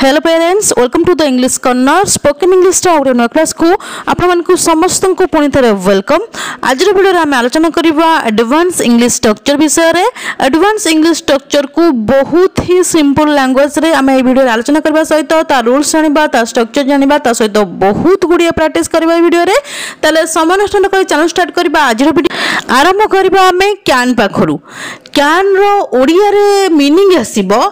Hello parents welcome to the English corner spoken English नो class को आपण समस्त को पुणी थे वेलकम। आज वीडियो आम आलोचना करवा एडवांस इंग्लिश स्ट्रक्चर विषय रे। एडवांस इंग्लिश स्ट्रक्चर को बहुत ही सिंपल लैंग्वेज रे आम वीडियो आलोचना करबा सहित ता रूल्स जानिबा ता स्ट्रक्चर जानिबा ता सहित बहुत गुडिया प्रैक्टिस करबा वीडियो रे। ताले समय नष्ट न करी चैनल स्टार्ट करबा। आज वीडियो आरंभ करबा आमे कैन पाखरु। कैन रो ओडिया रे मीनिंग आसीबो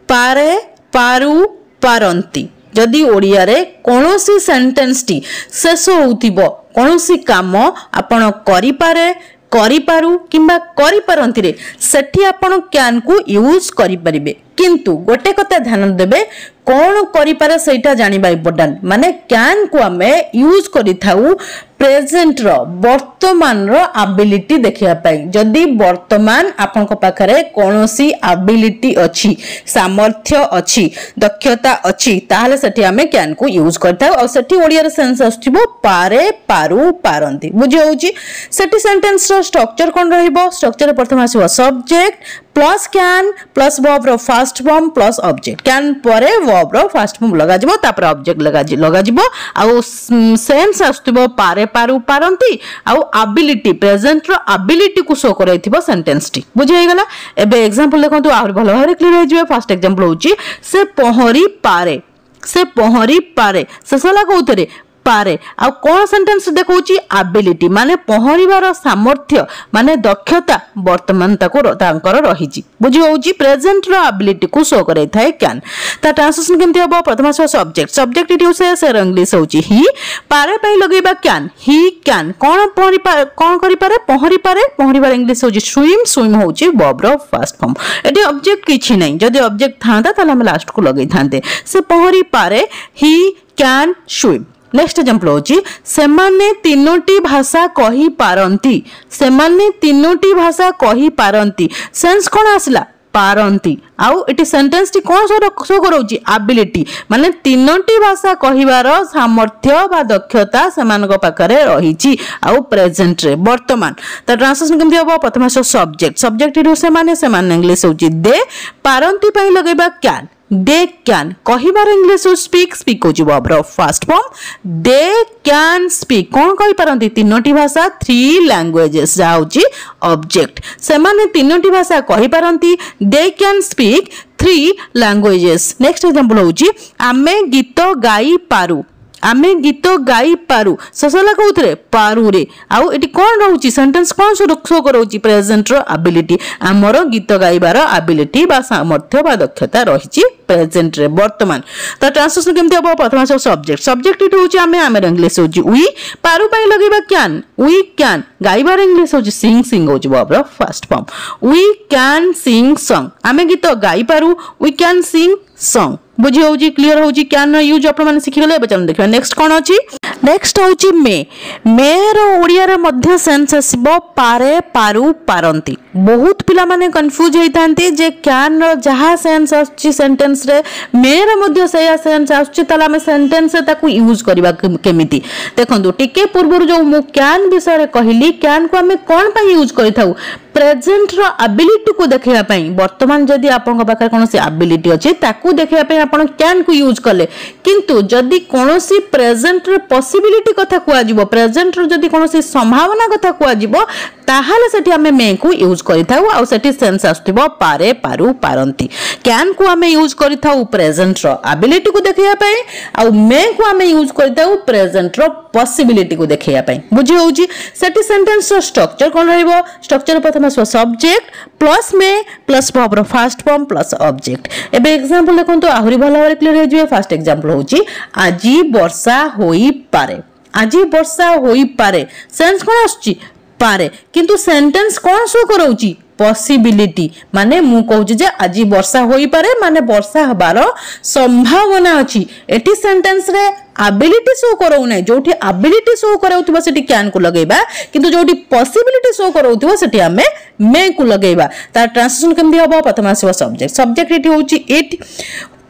पारे पारु पारंती। जदि ओडिया रे कोनोसी सेंटेंस टी शेष होउतिबो कोनोसी काम आपण करि पारे करि पारु किंबा करि पारंती रे सेठी आपण कैन को यूज करि परिबे। किंतु गोटे कथा ध्यान देबे कौन करि पारे सेटा जानिबा इम्पोर्टेंट। माने कैन को आमे यूज करि थाउ प्रेजेंट रो वर्तमान रो एबिलिटी देखिया पाई। जदि वर्तमान आपन को पाखरे कोनोसी एबिलिटी अछि सामर्थ्य अछि दक्षता अछि ताहाले सेठी आमे कैन को यूज करथाउ। और सेठी ओडिया रे सेंस आछिबो पारे पारु पारंती। बुझि होउची सेठी सेंटेंस रो स्ट्रक्चर कोन रहिबो। स्ट्रक्चर प्रथम आसीबो subject plus can plus verb रो first form plus object. Can परे वर्ब रो फर्स्ट फॉर्म लगा जिवो तापर ऑब्जेक्ट लगा जिवो। आ सेंस आछिबो पारे पारु पारंती आउ एबिलिटी प्रेजेंट रो एबिलिटी को शो करैथिबो सेंटेंस टी। बुझि हे गेला। एबे एग्जांपल देखंतु आहुर भलो भारे क्लियर हे जिवे। फर्स्ट एग्जांपल होउची से पहरी पारे। से पहरी पारे सेसला कोउतरे पारे। आ कोन सेंटेंस देखौची एबिलिटी माने पहरिबार सामर्थ्य माने दक्षता वर्तमान ताको तांकर रहिची। बुझि होउची प्रेजेंट रो एबिलिटी को शो करै थाए कैन। ता ट्रांसलेशन केमति हबो। प्रथम सब्जेक्ट सब्जेक्ट इट यूज से इंग्लिश होउची ही। पारे पई लगेबा कैन ही कैन कोन पहरि कोन करि पारे पहरि पारे पहरिबार इंग्लिश होउची स्विम स्विम होउची वर्ब रो फर्स्ट फॉर्म। एटी ऑब्जेक्ट किछि नै। जदि ऑब्जेक्ट थांता ताले हम लास्ट को लगै थांते। से पहरि पारे he can swim. Next example होची सेमाने तीनोटी भाषा कहि पारंती। सेमाने तीनोटी भाषा कहि पारंती सेंस कोन आसला पारंती। आउ एटी सेंटेंस टी कोन शो करौची एबिलिटी माने तीनोटी भाषा कहिबार सामर्थ्य बा दक्षता सेमानक पाखरे रहिची आउ प्रेजेंट रे वर्तमान। त ट्रांसलेशन केमति हबो। प्रथम सब्जेक्ट सब्जेक्ट इरु सेमाने इंग्लिश होची दे पारंती पई लगेबा कैन दे कैन कहिबार इंग्लिश स्पीक स्पीक होची वर्ब रो first form. They can speak कोन कहि पारंती तीनोटी भाषा थ्री लैंग्वेजेस जा होची ऑब्जेक्ट। सेमाने तीनोटी भाषा कहि पारंती they can speak three languages. Next example होची आमे गीत गाई पारु। आमे गीत गाई पारु ससला कोउथरे पारु रे। आउ एटी कोन रहउची सेंटेंस कोन शो करउची प्रेजेंट रो एबिलिटी हमरो गीत गाइबार एबिलिटी बा सामर्थ्य बा दक्षता रहिची प्रेजेंट रे वर्तमान। त ट्रांसलेशन केमति हबो। प्रथम सब्जेक्ट सब्जेक्ट इट होची आमे इंग्लिश होची वी पारु पई लगेबा कैन वी कैन गाइबार इंग्लिश होची सिंग सिंग होची वर्ब रो first form. We can sing song आमे गीत गाई पारु वी कैन सिंग सॉन्ग। बुझी होउची क्लियर होउची कैन यूज आपण माने सिखि गले। बचन देखबा नेक्स्ट कोन अछि। नेक्स्ट होउची मे रो ओडिया रे मध्य सेंस आसीबो पारे पारु पारंती। बहुत पिला माने कंफ्यूज हेइतांती जे कैन रो जहा सेंस आछि सेंटेंस रे मे रो मध्य सेया सेंस आछि ताला हम सेंटेंस से ताकू यूज करबा केमिति देखंतु। टिके पूर्व जो मु कैन विषय रे कहिली कैन को हमें कोन पई यूज करिथाउ प्रेजेंट रो एबिलिटी को देखिया पई। वर्तमान जदी आपन पाखर कोनोसी एबिलिटी अछि ताकू देखिया पई आपन कैन को यूज करले। किंतु जदी कोनोसी प्रेजेंट रे पॉसिबिलिटी कथा कुआ जिवो प्रेजेंट रो जदी कोनोसी संभावना कथा कुआ जिवो ताहाले सेठी हमें मे को यूज करिथाउ। आ सेठी सेंस आस्तिबो पारे पारु पारंती। कैन को हमें यूज करिथाउ प्रेजेंट रो एबिलिटी को देखिया पई आ मे को हमें यूज करिथाउ प्रेजेंट रो पॉसिबिलिटी को देखिया पई। बुझी होउची सेठी सेंटेंस रो स्ट्रक्चर कोन रहइबो। स्ट्रक्चर प्रथम सब्जेक्ट प्लस मे प्लस वर्ब रो फर्स्ट फॉर्म प्लस ऑब्जेक्ट। एबे एग्जांपल देखंतु आहुरी भलो भारे क्लियर हे जिवे। फर्स्ट एग्जांपल होची आजी वर्षा होई पारे। आजी वर्षा होई पारे सेंस कोन आछी पारे किंतु सेंटेंस कोन शो करौची पॉसिबिलिटी माने मु कहूची जे आजी वर्षा होई पारे माने वर्षा हबार संभावना अछि। एटी सेंटेंस रे एबिलिटी शो करौ नै। जोठी एबिलिटी शो करौतबो सेठी कैन को लगेबा किंतु जोठी पॉसिबिलिटी शो करौतबो सेठी हमें मे को लगेबा। ता ट्रांसलेशन केमदि हबो। प्रथम आसीबो सब्जेक्ट सब्जेक्ट इट होची इट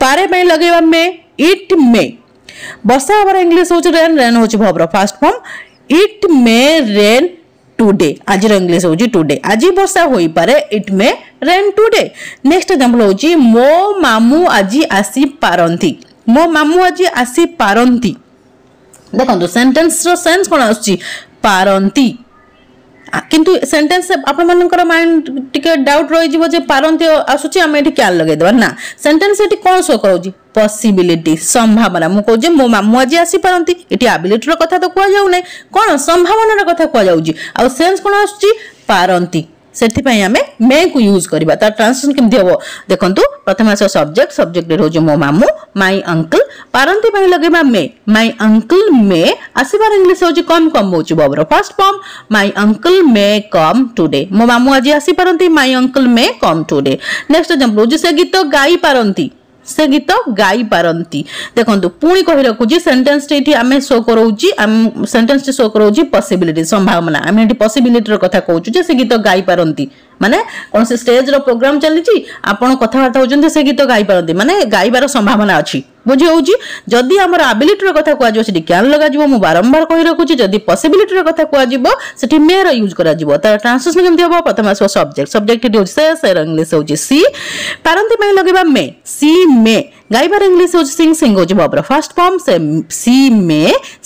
पारे पई लगेबा मे इट मे। वर्षा हबार इंग्लिश होची रेन रेन होची वर्ब रो first form. It may rain today आज इंग्लिश होची टुडे आज वर्षा होई पारे it may rain today. Next example होची मो मामू आज आसी पारंती मो मामू आज आसी पारंती देखो सेंटेंस रो सेंस कोन आछि पारंती किंतु सेंटेंस आपण मानकर माइंड टिके डाउट रहि जिवो जे पारंती आसुची हम एठी क्या लगे देबा ना सेंटेंस एठी कोन शो करूजी पॉसिबिलिटी संभावना मु कहू जे मो मामू आज आसी पारंती एठी एबिलिटी रो कथा तो कुआ जाउ नै कोन संभावना रो कथा कुआ जाउजी आ सेंस कोन आसुची पारंती सेठी पई हमें मे को यूज करबा ता ट्रांसलेशन केमथि हबो देखंतु प्रथम आस सब्जेक्ट सब्जेक्ट रे हो मो मामू माय अंकल पारंती पई लगेबा मे माय अंकल मे आसीबार इंग्लिश होची कम कम होची बबर first form my uncle may come today मो मामू आज आसी पारंती my uncle may come today next example जे से गीत गाई पारंती से गीत गाई पारंती देखंतु पुणी कहि रखुची सेंटेंस टेठी आमे शो करौची सेंटेंस टे शो करौची पॉसिबिलिटी संभावना आमे एठी पॉसिबिलिटी रो कथा कहउछु जे से गीत गाई पारंती माने कोन से स्टेज रो प्रोग्राम चलीची आपण कथा बार्ता होचंते से गीत गाई पारंती माने गाइबार संभावना अछि बुझी होउची जदी हमर एबिलिटी रो कथा कुआ जो सेठी क्यान लगा जिवो मु बारंबार कहि रखुची जदी पॉसिबिलिटी रो कथा कुआ जिवो सेठी मे रो यूज करा जिवो त ट्रांसलेशन केमथि हबो प्रथम आसो सब्जेक्ट सब्जेक्ट टी होची से इंग्लिश होची सी पारंती पई लगेबा मे सी मे गाइबार इंग्लिश होची सिंग सिंग होची बबर फर्स्ट फॉर्म से सी मे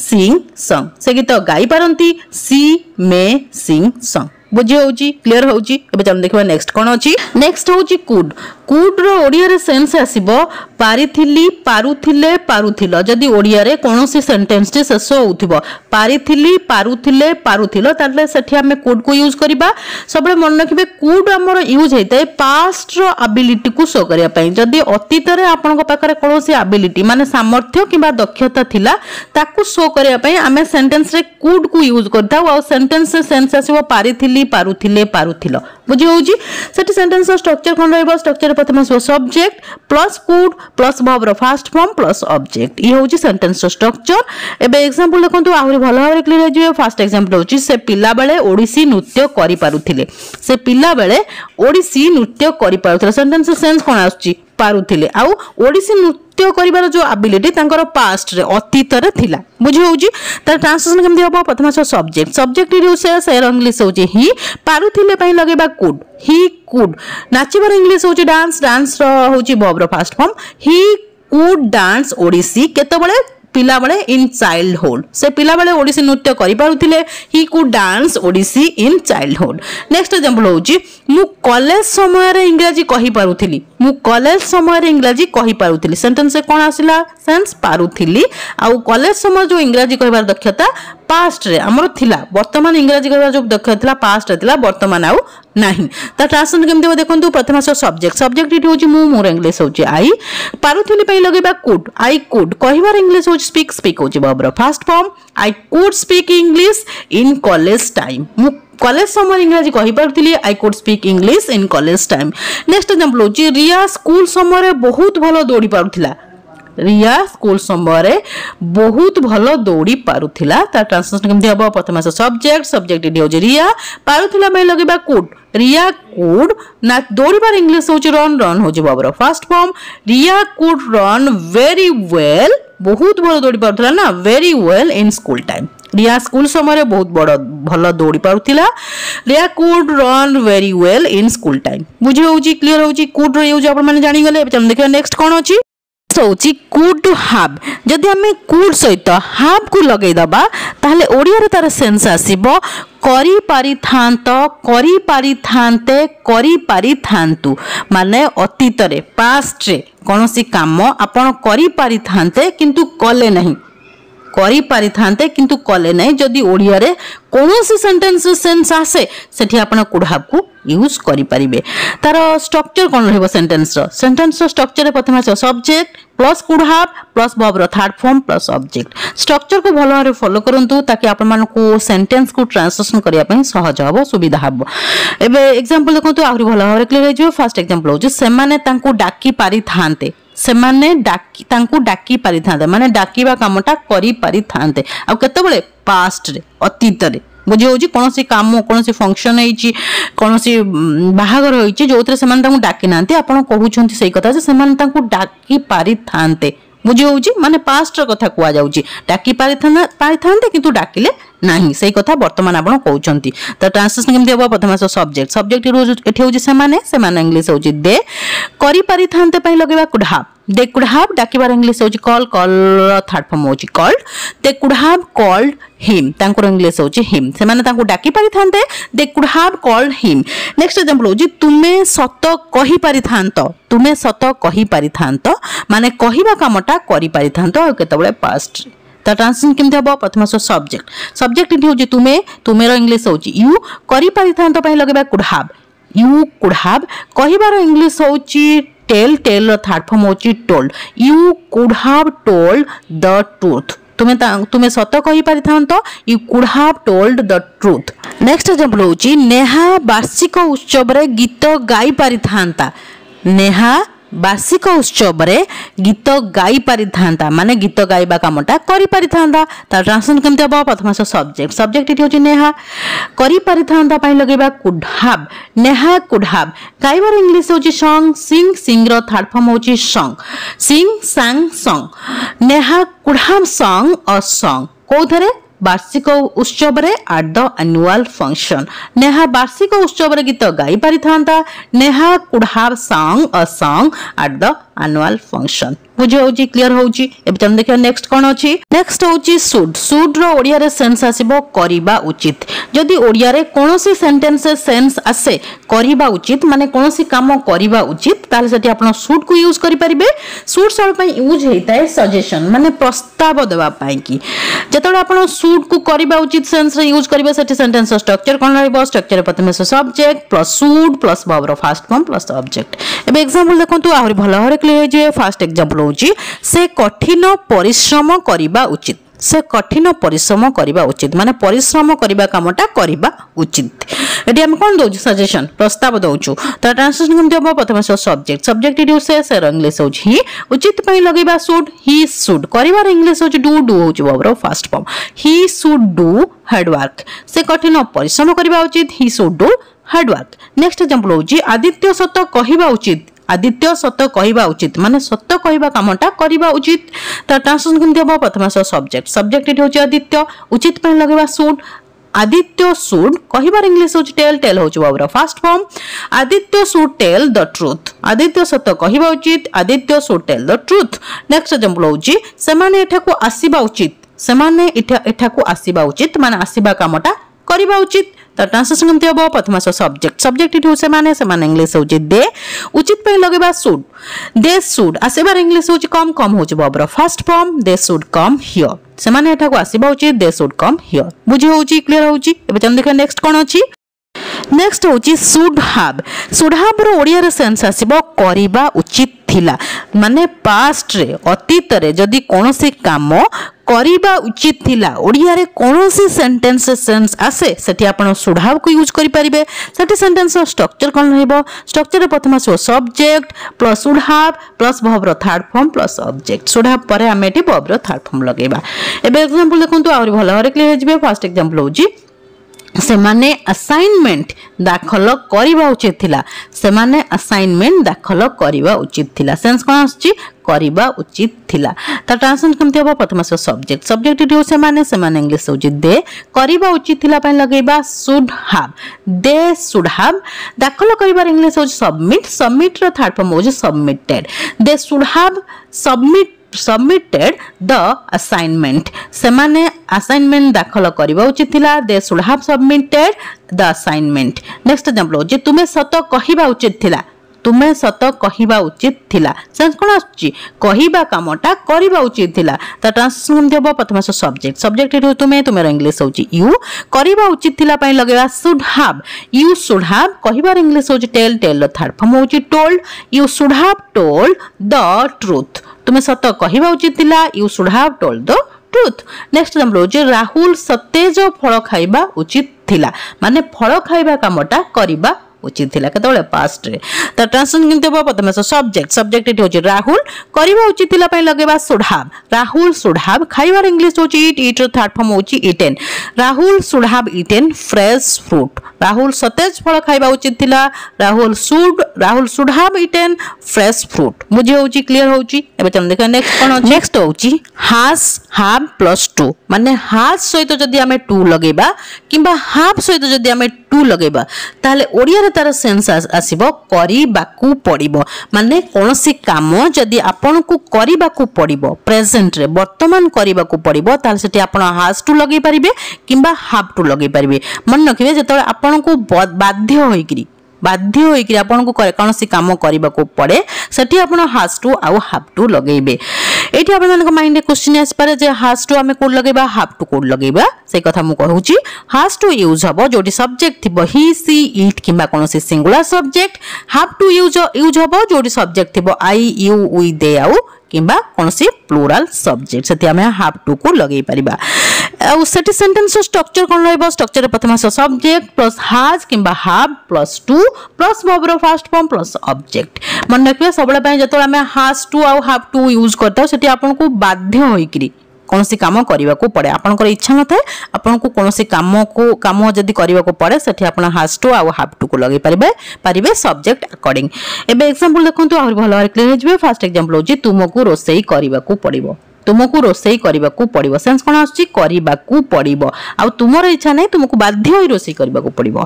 सिंग सॉन्ग से गीत गाई पारंती सी मे सिंग सॉन्ग बुझी होची क्लियर होची एबे चल देखबा नेक्स्ट कोन अछि नेक्स्ट होची कुड कुड रो ओडिया रे सेंस आसीबो पारिथिली पारुथिले पारुथिलो जदी ओडिया रे कोनोसी सेंटेंस टे शेष होउथिबो पारिथिली पारुथिले पारुथिलो ताले सेठी हमें कुड को यूज करबा सबले मन रखिबे कुड हमर यूज हेतै पास्ट रो एबिलिटी को शो करिया पई जदी अतीत रे आपन को पाखरे कोनोसी एबिलिटी माने सामर्थ्य किबा दक्षता थिला ताकू शो करिया पई हमें सेंटेंस रे कुड को यूज करताउ आ सेंटेंस से सेंस आसीबो पारिथिली पारुथिले पारुथिलो बुझी होउची सेठी सेंटेंस रो स्ट्रक्चर कोन रहइबो स्ट्रक्चर प्रथम subject plus could plus verb रो फर्स्ट फॉर्म प्लस ऑब्जेक्ट ई होउची सेंटेंस रो स्ट्रक्चर एबे एग्जांपल देखंतु आहुरी भलो भाबरे क्लियर हो जिवे फर्स्ट एग्जांपल होउची से पिला बेले ओडिसी नृत्य करि पारुथिले से पिला बेले ओडिसी नृत्य करि पारुथिले सेंटेंस सेंस कोन आछी पारुथिले आ ओडिसी नृत्य करिवार जो एबिलिटी तांकर पास्ट रे अतीत रे थिला बुझी होउची त ट्रांसलेशन केमथि हबो प्रथम सब्जेक्ट सब्जेक्ट रे से इंग्लिश होउची ही पारुथिले पई लगेबा कुड ही कुड नाचिबार इंग्लिश होउची डांस डांस रो होउची वर्ब रो first form he could dance Odissi केते बळे पिला बळे इन चाइल्डहुड से पिला बळे ओडिसी नृत्य करि पारुथिले he could dance Odissi in childhood next example होउची मु कॉलेज समय रे इंग्लिश कहि पारुथिली मु कॉलेज समय रे इंग्लिश कहि पारुथिली सेंटेंस से कोन आसिला सेंस पारुथिली आ कॉलेज समय जो इंग्लिश कहिबार दक्षता पास्ट रे हमर थिला वर्तमान इंग्लिश कहिबार जो दक्षता थिला पास्ट रे थिला वर्तमान आउ नाही त ट्रांसलेशन केमते देखंतु प्रथम सब्जेक्ट सब्जेक्ट इट होची मु मोर इंग्लिश होची आई पारुथिली पई लगेबा कुड आई कुड कहिबार इंग्लिश होची स्पीक स्पीक होची बबर first form I could speak English in college time मु कॉलेज समय इंग्लिश कहि पारथिली I could speak English in college time next example होची रिया स्कूल समय रे बहुत भलो दौड़ी पारुथिला रिया स्कूल समय बहुत भलो दौड़ी पारुथिला ता ट्रांसलेशन केमथि हबो प्रथम सब्जेक्ट सब्जेक्ट इडी होची रिया पारुथिला में लगेबा कुड रिया कुड ना दौड़ी बार इंग्लिश होची रन रन होची बबर first form Riya could run very well बहुत भलो दौड़ी पारुथिला ना very well in school time Riya school समय बहुत बड़ भलो दौड़ी पारुथिला Riya could run very well in school time बुझी होची क्लियर होची कुड रो यूज आपण माने जानि गले चल देखियो नेक्स्ट कोन अछि होची कुड टू हैव जदी हमें कुड सहित हैव को लगै दबा ताले ओडिया रे तार सेंस आसीबो करी पारिथांत करी पारिथांते करी पारिथांतु माने अतीत रे पास्ट रे कोनोसी काम आपण करी पारिथांते किंतु कले नहीं करी पारिथांते किंतु कले नहीं जदी ओडिया रे कोनोसी सेंटेंस सेंस आसे सेठी आपण कुड हैव को यूज करि परिबे तार स्ट्रक्चर कोन रहबो सेंटेंस रो स्ट्रक्चर रे प्रथम subject plus could have plus verb रो third form plus object structure को भलो भाबरे फॉलो करंतु ताकि आपण मान को सेंटेंस को ट्रांसलेशन करिया पई सहज हबो सुविधा हबो एबे एग्जांपल देखंतु आहुरी भलो भाबरे क्लियर हो फर्स्ट एग्जांपल हो जे सेमाने तांको डाकी पारि थांते सेमाने डाकी तांको डाकी पारि थांते माने डाकीबा कामटा करि पारि थांते आ केते बळे पास्ट रे अतीत रे बुझी होची कोनोसी काम कोनोसी फंक्शन हेची कोनोसी बाहागर होईची जोतरे सेमान तांको डाकी नांती आपण कहउछंती सही कथा जे सेमान तांको डाकी पारि थांते बुझी होची माने पास्ट रो कथा कुआ जाउची डाकी पारि थांते किंतु डाकिले नाही सही कथा वर्तमान आपण कहउछंती त ट्रांसलेशन केमते हबो प्रथम सब्जेक्ट एठी होची सेमाने इंग्लिश होची दे करि पारि थांते पई लगेबा could have they could have डाकिबार इंग्लिश होची कॉल कॉल थर्ड फॉर्म होची called they could have called him तांकर इंग्लिश होची him से माने तांको डाकी पारि थांते they could have called him next example होची तुमे सत कहि पारि थांतो तुमे सत कहि पारि थांतो माने कहिबा कामटा करि पारि थांतो केतबळे पास्ट ता ट्रांसलेशन केमते हबो प्रथम सब्जेक्ट सब्जेक्ट इठी होची तुमे तुमेरो इंग्लिश होची यू करि पारि थांतो पई लगेबा could have you could have कहिबार इंग्लिश होची टेल टेल रो थर्ड फॉर्म होची told you could have told the truth तुमे सत कहि पारि थांतो you could have told the truth next example होची नेहा वार्षिक उत्सव रे गीत गाई पारि थांता नेहा वार्षिक उत्सव रे गीत गाई पारि थांता माने गीत गाइबा कामटा करि पारि थांता ता ट्रांसलेशन केमते हबो प्रथम सब्जेक्ट सब्जेक्ट इठी होची नेहा करि पारि थांता पई लगेबा could have Neha could have गाइबार इंग्लिश होची सॉन्ग सिंग सिंग रो थर्ड फॉर्म होची song sing sang song Neha could have song a song कोथरे वार्षिक उत्सव रे at the annual function Neha वार्षिक उत्सव रे गीत गाई पारि थांता Neha could have song a song at the annual function बुझे होची क्लियर होची एबे चल देखियो नेक्स्ट कोन अछि नेक्स्ट होची शुड शुड रो ओडिया रे सेंस आसीबो करिबा उचित जदी ओडिया रे कोनोसी सेंटेंस सेंस आसे करिबा उचित माने कोनोसी काम करिबा उचित ताले सेठी आपण शुड को यूज करि परिबे शुड सब पई यूज हेताय सजेशन माने प्रस्ताव देबा पई की जतोड आपण शुड को करिबा उचित सेंस रे यूज करिबे सेठी सेंटेंस स्ट्रक्चर कोन रहइबो स्ट्रक्चर प्रथमे subject plus should plus verb रो फर्स्ट फॉर्म प्लस ऑब्जेक्ट एबे एग्जांपल देखंतु आहुरी भलो हरे क्लियर जे फर्स्ट एग्जांपल होची से कठिन परिश्रम करिबा उचित से कठिन परिश्रम करिबा उचित माने परिश्रम करिबा कामटा करिबा उचित एडी हम कोन दोजु सजेशन प्रस्ताव दोजु त ट्रांसलेशन केमते हबो प्रथम सब्जेक्ट सब्जेक्ट इडू से इंग्लिश होची ही उचित पई लगेबा शुड ही शुड करिबार इंग्लिश होची डू होची verb first form he should do hard work से कठिन परिश्रम करिबा उचित he should do hard work next example होची आदित्य सत कहिबा उचित आदित्य सत कहिबा उचित माने सत कहिबा कामटा करिबा उचित त ट्रांसलेशन केमते हबो प्रथम सब्जेक्ट सब्जेक्ट इट होची आदित्य उचित पई लगेबा शुड आदित्य शुड कहिबार इंग्लिश होची टेल टेल होची verb first form Aditya should tell the truth Aditya सत कहिबा उचित Aditya should tell the truth next example होची सेमाने एठाको आसीबा उचित सेमाने एठाको आसीबा उचित माने आसीबा कामटा करिबा उचित त ट्रांसलेशन केमते हबो प्रथम सब्जेक्ट सब्जेक्ट इट होसे माने इंग्लिश होची दे उचित पई लगेबा शुड दे शुड आसीबार इंग्लिश होची कम कम होची verb first form they should come here से माने एठाको आसीबा उचित दे शुड कम हियर बुझी होची क्लियर होची एबे चल देखा नेक्स्ट कोन अछि नेक्स्ट होची शुड हैव रो ओडिया रे सेंस आसीबो करिबा उचित थिला माने पास्ट रे अतीत रे जदी कोनोसी काम करिबा उचित थिला ओडिया रे कोनोसी सेंटेंस सेंस आसे सेठी आपण शुड हैव को यूज करि परिबे सेठी सेंटेंस स्ट्रक्चर कोन रहइबो स्ट्रक्चर रे प्रथम subject plus should have plus verb रो third form plus object should have परे हम एठी वर्ब रो थर्ड फॉर्म लगेबा एबे एग्जांपल देखंतु आउरी भलो हरे क्लियर हेजिबे फर्स्ट एग्जांपल होजी से माने असाइनमेंट दाखल करिबा उचित थिला से माने असाइनमेंट दाखल करिबा उचित थिला सेंस कोन आछि करिबा उचित थिला त ट्रांसलेशन केमते हबो प्रथम सब्जेक्ट सब्जेक्ट इट से माने इंग्लिश होछि दे करिबा उचित थिला पय लगेबा should have they should have दाखल करिबार इंग्लिश होछि सबमिट सबमिट रो थर्ड फॉर्म होछि submitted they should have submitted the assignment semane assignment दाखल करिबा उचित थिला they should have submitted the assignment next example होजे तुमे सत कहिबा उचित थिला तुमे सत कहिबा उचित थिला सेंस कोन आछि कहिबा कामटा करिबा उचित थिला त ट्रांसलेशन देबो प्रथम सब्जेक्ट सब्जेक्ट इट तुमे तुमेर इंग्लिश होछि यू करिबा उचित थिला पय लगेबा should have you should have कहिबार इंग्लिश होछि टेल टेल रो थर्ड फॉर्म होछि told you should have told the truth तुमे सत कहिबा उचित थिला you should have told the truth next example होछि राहुल सतेज फल खाइबा उचित थिला माने फल खाइबा कामटा करिबा उचित थिला केतबेले पास्ट रे त ट्रांसलेशन किंतु प्रथम सब्जेक्ट सब्जेक्ट इट होछि राहुल करिबा उचित थिला पय लगेबा should have Rahul should have खाइबार इंग्लिश होछि ईट ईट रो थर्ड फॉर्म होछि eaten Rahul should have eaten fresh fruit Rahul सतेज फल खाइबा उचित थिला Rahul should have eaten fresh fruit बुझी होउची क्लियर होउची एबे चल देखा नेक्स्ट कोन नेक्स्ट होउची हैज हैव प्लस 2 माने हैज सहित जदी हमें 2 लगेबा किबा हैव सहित जदी हमें 2 लगेबा ताले ओडिया रे तार सेंस आसीबो करिबाकू पड़िबो माने कोनोसी काम जदी आपन को करिबाकू पड़िबो प्रेजेंट रे वर्तमान करिबाकू पड़िबो ताले सेठी आपन हैज टू लगेई परिबे किबा हैव टू लगेई परिबे मन रखिबे जेतले आपन को बाध्य होइकरी आपन को कोनोसी काम करिबाकू पड़े सेठी आपन हैज टू आउ हैव टू लगेइबे एठी आपन मानक माइंड क्वेश्चन आस पारे जे हैज टू हमें कोड लगेबा हैव टू कोड लगेबा से कथा मु कहूची हैज टू यूज हबो जोटी सब्जेक्ट थिबो ही सी इट किबा कोनोसी singular subject have to use हबो जोटी सब्जेक्ट थिबो आई यू वी दे आउ किबा कोनोसी प्लुरल सब्जेक्ट सेति हमें हैव टू को लगेई परिबा आ सेति सेंटेंस स्ट्रक्चर कोन रहबो स्ट्रक्चर प्रथम सब्जेक्ट प्लस हैज किबा have plus to plus verb रो फर्स्ट फॉर्म प्लस ऑब्जेक्ट मन रखिबे सबले पय जतो हमें हैज टू आ हैव टू यूज करता सेति आपन को बाध्य होइकरी कोनोसी काम करिवा को पड़े आपनकर इच्छा न थाए आपन को कोनोसी काम जदी करिवा को पड़े सेठी आपन हैज टू आ हैव टू को लगेई परिबे सब्जेक्ट अकॉर्डिंग एबे एग्जांपल देखंतु और भलो भाବରେ क्लियर हेजबे फर्स्ट एग्जांपल होची तुमको रोसेई करिवा को पड़िबो तुमको रोसेई करिवा को पड़िबो सेंस कोन आछि करिवा को पड़िबो आ तुमर इच्छा नै तुमको बाध्य होई रोसेई करिवा को पड़िबो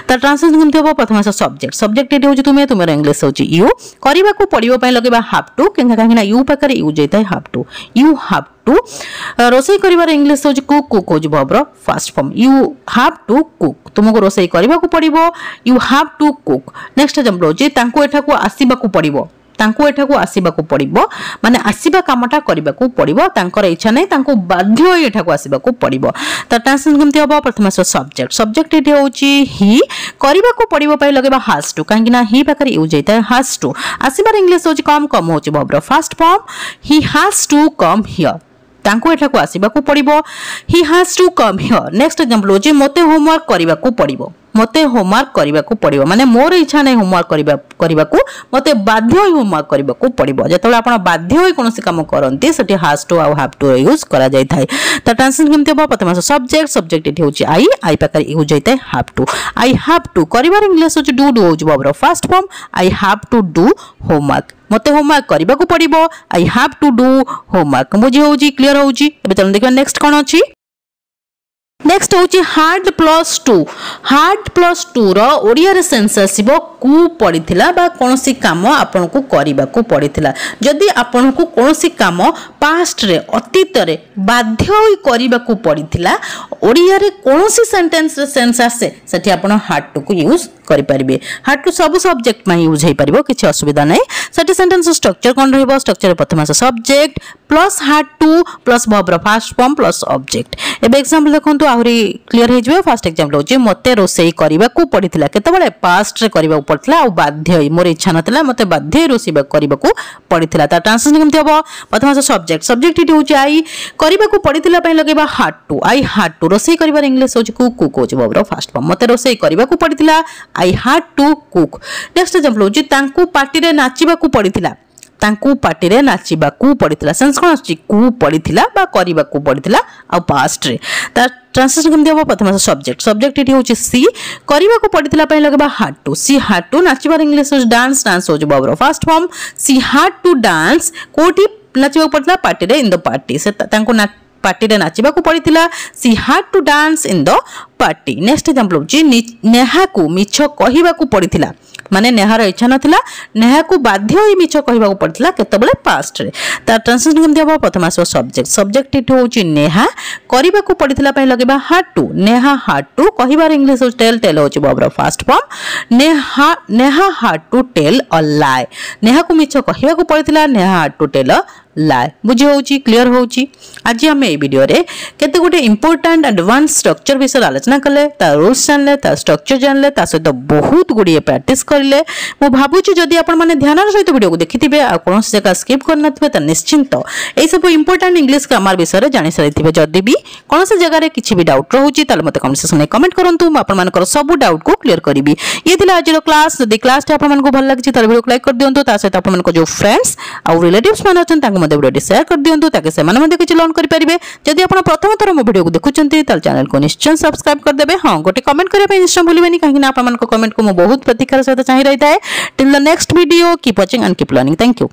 त ट्रांसलेशन केमति हो प्रथम सब्जेक्ट एठी होची तुमे तुमर इंग्लिश होची यू करिवा को पड़िबो पय लगेबा हैव टू काहेना यू पाकर यूज जैताय हैव टू रोसेई करिवार इंग्लिश होची कुक होची वर्ब रो first form you have to cook तुमको रोसेई करिवा को पड़िबो you have to cook next example होची तांको एठा को आसीबा को पड़िबो तांको एठा को आसीबा को पड़िबो माने आसीबा कामटा करिबा को पड़िबो तांकर इच्छा नै तांको बाध्य होई एठा को आसीबा को पड़िबो त ट्रांसलेशन केमति होबो प्रथम सब्जेक्ट एठी होची ही करिबा को पड़िबो पय लगेबा हैज टू काहेकि ही पाकर यूज जैता हैज टू आसीबार इंग्लिश होची कम होची वर्ब रो first form he has to come here तांको एठा को आसीबा को पड़िबो he has to come here next example होची मते होमवर्क करिबा को पड़िबो मते होमवर्क करिबा को पड़िबो माने मोर इच्छा नै होमवर्क करिबा को मते बाध्य होई होमवर्क करिबा को पड़िबो जेतले आपण बाध्य होई कोनोसी काम करंती सेठी हैज टू आ हैव टू यूज करा जाय थाय त ट्रांसलेशन केमते हो प्रथम सब्जेक्ट एठी होची आई पाकर यूज जैताय आई हैव टू करिबार इंग्लिश होची डू होची वर्ब रो first form I have to do homework मते होमवर्क करिबा को पड़िबो I have to do homework बुझी होची क्लियर होची एबे चल देखिबा नेक्स्ट कोन अछि नेक्स्ट होची हार्ड प्लस टू रो ओडिया रे सेंस आसीबो कु पड़िथिला बा कोनोसी काम आपन को करिबा को पड़िथिला जदी आपन को कोनोसी काम पास्ट रे अतीत रे बाध्य होई करिबा को पड़िथिला ओडिया रे कोनोसी सेंटेंस रे सेंस आसे सेठी आपन हार्ड टू को यूज करि परिबे हार्ड टू सब सब्जेक्ट मा यूज हे परिबो किछि असुविधा नै सेठी सेंटेंस स्ट्रक्चर कोन रहबो स्ट्रक्चर प्रथम subject plus had to plus verb रो फर्स्ट फॉर्म प्लस ऑब्जेक्ट एबे एग्जांपल देखंतु आहुरी क्लियर हे जबे फर्स्ट एग्जांपल होची मते रोसेई करिबा को पड़िथिला केतबेले पास्ट रे करिबा को पड़िथिला आ बाध्य होई मोर इच्छा नथिला मते बाध्य होई रोसेई करिबा को पड़िथिला ता ट्रांसलेशन केमति हबो प्रथम सब्जेक्ट इटी होची आई करिबा को पड़िथिला पय लगेबा आई हैड टू रोसेई करिबार इंग्लिश होची कुक होची वर्ब रो फर्स्ट फॉर्म मते रोसेई करिबा को पड़िथिला I had to cook next example होची तांकू पार्टी रे नाचिबा को पड़िथिला तांकू पार्टी रे नाचिबा को पड़िथिला सेंस कोन आछि को पड़िथिला बा करिबा को पड़िथिला आ पास्ट रे ता ट्रांसलेशन केमति हो प्रथम सब्जेक्ट इटी होची सी करिबा को पड़िथिला पय लगेबा सी हैड टू नाचिबार इंग्लिश होची डांस होची वर्ब रो first form she had to dance कोठी नाचिबा को पड़िथिला पार्टी रे इन द पार्टी से तांको पार्टी रे नाचिबा को पड़िथिला she had to dance in the party next example होची नेहा को मिछ कहिबा को पड़िथिला माने नेहार इच्छा नथिला नेहा को बाध्य होई मिछ कहिबा को पड़िथिला केतबेले पास्ट रे ता ट्रांसलेशन केमति हो प्रथम सब्जेक्ट इट होची नेहा करिबा को पड़िथिला पय लगेबा had to Neha had to कहिबार इंग्लिश होची टेल होची वर्ब रो first form Neha had to tell a lie Neha को मिछ कहिबा को पड़िथिला Neha had to tell a lie बुझी होची क्लियर होची आज हम ए वीडियो रे केते गोटे इंपोर्टेंट एडवांस स्ट्रक्चर विषय आलोचना कले ता रूल्स जानले ता स्ट्रक्चर जानले ता सहित बहुत गुडी प्रैक्टिस करले मो भाबुची जदी आपण माने ध्यान सहित वीडियो को देखिथिबे आ कोन से जगह स्किप करनथिबे ता निश्चिंत ए सब इंपोर्टेंट इंग्लिश ग्रामर विषय रे जानि सरिथिबे जदी भी कोन से जगह रे किछि भी डाउट रहउची ताले मते कमेंट सेक्शन में कमेंट करंतु म आपण मानकर सब डाउट को क्लियर करबी ये थिला आज रो क्लास जदी क्लास टे आपण मानको भल लागिछि ताले वीडियो को लाइक कर दियंतु ता सहित आपण मानको जो फ्रेंड्स आ रिलेटिव्स मान अछन मते वीडियो शेयर कर दियंतु ताकि से माने किछि लर्न करि परिबे। जदि आपण प्रथम थर मो वीडियो को देखुचंती ताल चैनल को निश्चय सब्सक्राइब कर देबे। हां गोटे कमेंट करिया पे निश्चय भूलिबेनी काहे ना आपण मन को कमेंट को मो बहुत प्रतिकार सहित चाहि रहिता है। Till the next video keep watching and keep learning. Thank you.